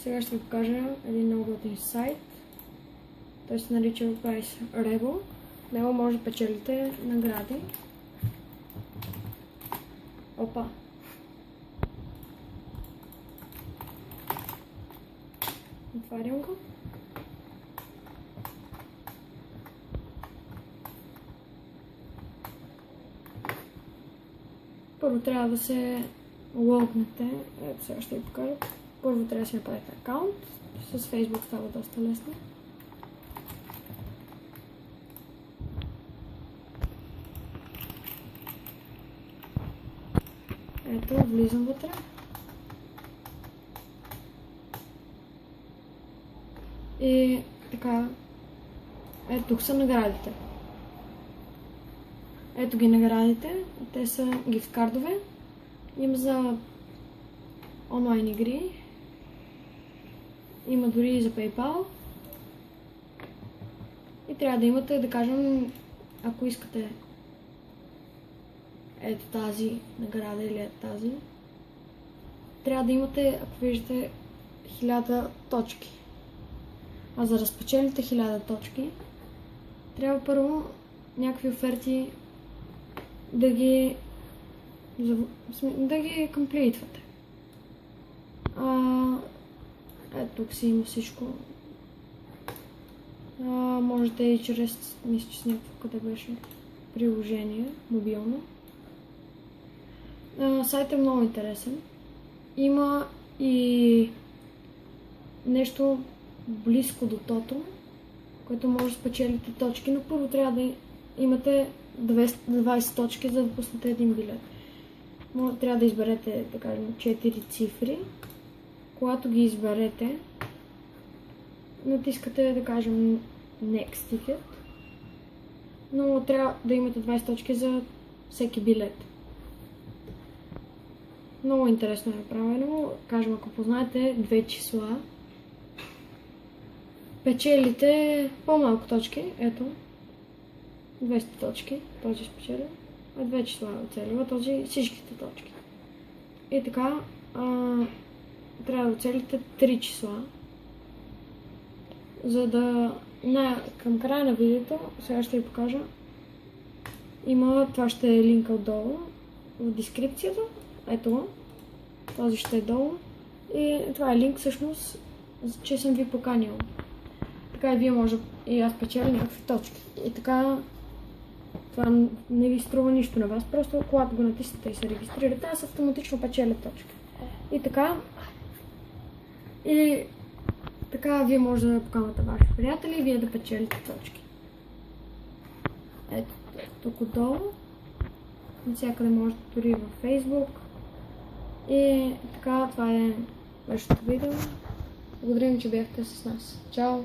Сега ще ви покажа един много готин сайт. Той се нарича Price Rebel. В него може да печелите награди. Опа! Отварям го. Първо трябва да се логнете. Ето сега ще ви покажа. Първо трябва да си направите акаунт. С Facebook става доста лесно. Ето, влизам вътре. И така, ето тук са наградите. Ето ги наградите. Те са гифт кардове. Има за онлайн игри. Има дори и за PayPal. И трябва да имате, да кажем, ако искате ето тази награда или ето тази, трябва да имате, ако виждате, 1000 точки. А за да спечелите 1000 точки, трябва първо някакви оферти да ги комплитвате. Ето тук си има всичко. Можете и чрез, мисля, че с някакво, къде беше, приложение, мобилно. Сайтът е много интересен. Има и нещо близко до тото, което може да спечелите точки, но първо трябва да имате 20 точки, за да пуснете един билет. Трябва да изберете, да кажем, 4 цифри. Когато ги изберете, натискате, да кажем, Next Ticket, но трябва да имате 20 точки за всеки билет. Много интересно е направено. Кажем, ако познаете две числа, печелите по-малко точки. Ето, 200 точки, този спечели, а две числа оцелива този всичките точки. И така, трябва да оцелите 3 числа, за да към края на видеото, сега ще ви покажа, това ще е линка отдолу в дескрипцията, ето, този ще е долу и това е линк всъщност, че съм ви поканил. Така и вие може и аз печеля някакви точки. И така, това не ви струва нищо на вас, просто когато го натиснете и се регистрирате, аз автоматично печеля точки. И така вие може да поканвате ваши приятели и вие да печелите точки. Ето тук отдолу. Навсякъде можете дори във Facebook. И така, това е вашето видео. Благодаря ви, че бяхте с нас. Чао!